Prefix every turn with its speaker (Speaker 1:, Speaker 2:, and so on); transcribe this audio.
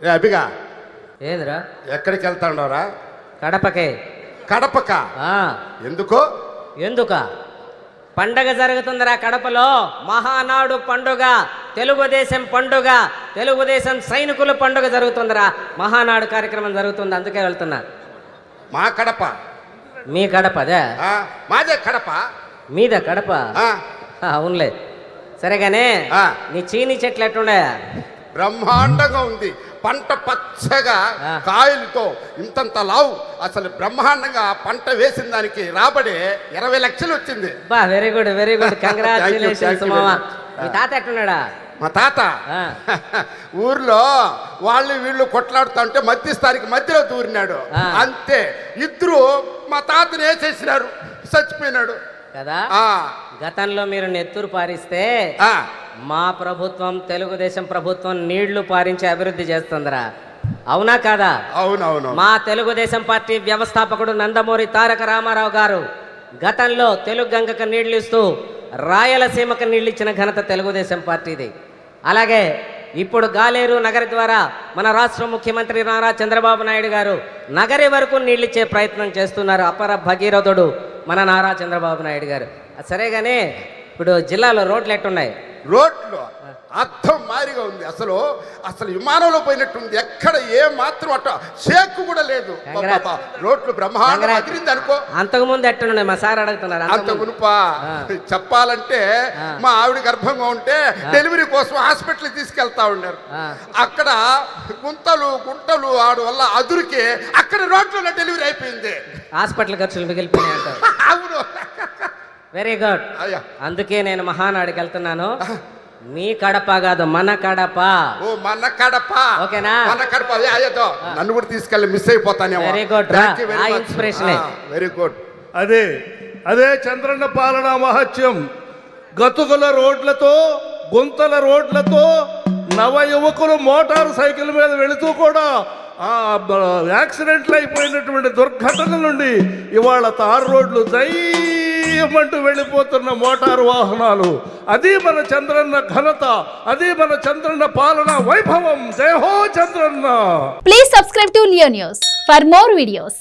Speaker 1: ఏ అభిగా
Speaker 2: ఏందిరా?
Speaker 1: ఎక్కడికి వెళ్తాండవరా?
Speaker 2: కడపకే.
Speaker 1: కడపక? ఎందుకు?
Speaker 2: ఎందుక? పండగ జరుగుతుందిరా కడపలో. మహానాడు పండుగ, తెలుగుదేశం పండుగ, తెలుగుదేశం సైనికుల పండుగ జరుగుతుందిరా. మహానాడు కార్యక్రమం జరుగుతుంది, అందుకే వెళ్తున్నా.
Speaker 1: మా కడప?
Speaker 2: మీ కడప అదే?
Speaker 1: మాదే కడప.
Speaker 2: మీద కడప? అవునులే. సరేగానే నీ చీనీ చెట్లు ఎట్టుండే?
Speaker 1: బ్రహ్మాండంగా ఉంది. పంట పచ్చగా కాయలతో ఇంతంత లావు. అసలు బ్రహ్మాండంగా పంట వేసిన దానికి రాబడి 20 లక్షలు వచ్చింది.
Speaker 2: బా, very good, very good. Congratulations మామా. మీ తాత ఎట్టున్నాడా?
Speaker 1: మా తాత ఊర్లో వాళ్ళు వీళ్ళు కొట్లాడుతా ఉంటే మధ్యస్థానికి మధ్యలో దూరినాడు. అంతే, ఇద్దరు మా తాతని వేసేసినారు, చచ్చిపోయినాడు
Speaker 2: కదా. గతంలో మీరు నెత్తురు పారిస్తే మా ప్రభుత్వం, తెలుగుదేశం ప్రభుత్వం నీళ్లు పారించి అభివృద్ధి చేస్తుందిరా. అవునా కాదా?
Speaker 1: అవునవును.
Speaker 2: మా తెలుగుదేశం పార్టీ వ్యవస్థాపకుడు నందమూరి తారక రామారావు గారు గతంలో తెలుగు గంగకు నీళ్లు ఇస్తూ రాయలసీమకు నీళ్ళు ఇచ్చిన ఘనత తెలుగుదేశం పార్టీది. అలాగే ఇప్పుడు గాలేరు నగరి ద్వారా మన రాష్ట్ర ముఖ్యమంత్రి నారా చంద్రబాబు నాయుడు గారు నగరి వరకు నీళ్ళిచ్చే ప్రయత్నం చేస్తున్నారు. అపర భగీరథుడు మన నారా చంద్రబాబు నాయుడు గారు. సరేగానే ఇప్పుడు జిల్లాలో రోడ్లు ఎట్టున్నాయి?
Speaker 1: రోడ్లు అర్థం మారిగా ఉంది. అసలు విమానంలో పోయినట్టుంది. ఎక్కడ ఏ మాత్రం అట్ట షేక్ కూడా లేదు. రోడ్లు బ్రహ్మాండంగా అనుకో.
Speaker 2: అంతకు ముందు ఎట్టున్నాయి? మా సార్ అడుగుతున్నారు.
Speaker 1: అంత మునుపా చెప్పాలంటే మా ఆవిడ గర్భంగా ఉంటే డెలివరీ కోసం హాస్పిటల్ తీసుకెళ్తా ఉన్నారు. అక్కడ గుంతలు గుంటలు ఆడు వల్ల అదురికి అక్కడ రోడ్లలో డెలివరీ అయిపోయింది.
Speaker 2: హాస్పిటల్ ఖర్చులు మిగిలిపోయినాయి అంటారు.
Speaker 1: అవును.
Speaker 2: Very good. అందుకే నేను మహానాడుకి వెళ్తున్నాను. మీ కడప కాదు, మన కడప.
Speaker 1: ఓ, మన కడప.
Speaker 2: ఓకేనా?
Speaker 1: మన కడప. అయ్యో, నన్ను కూడా తీసుకెళ్ళి మిస్ అయిపోతాను.
Speaker 2: Very good. ఆ ఇన్స్పిరేషన్.
Speaker 1: Very good.
Speaker 3: అదే చంద్రన్న పాలన మహత్యం. గతుకుల రోడ్లతో, గుంతల రోడ్లతో నవ యువకులు మోటార్ సైకిల్ మీద వెళుతూ కూడా యాక్సిడెంట్లు అయిపోయినటువంటి దుర్ఘటనల నుండి ఇవాళ తారు రోడ్లు దయ్యమంటూ వెళ్ళిపోతున్న మోటారు వాహనాలు. అది మన చంద్రన్న ఘనత, అది మన చంద్రన్న పాలన వైభవం. జై హో Chandranna.
Speaker 4: Please subscribe to Leo news for more videos.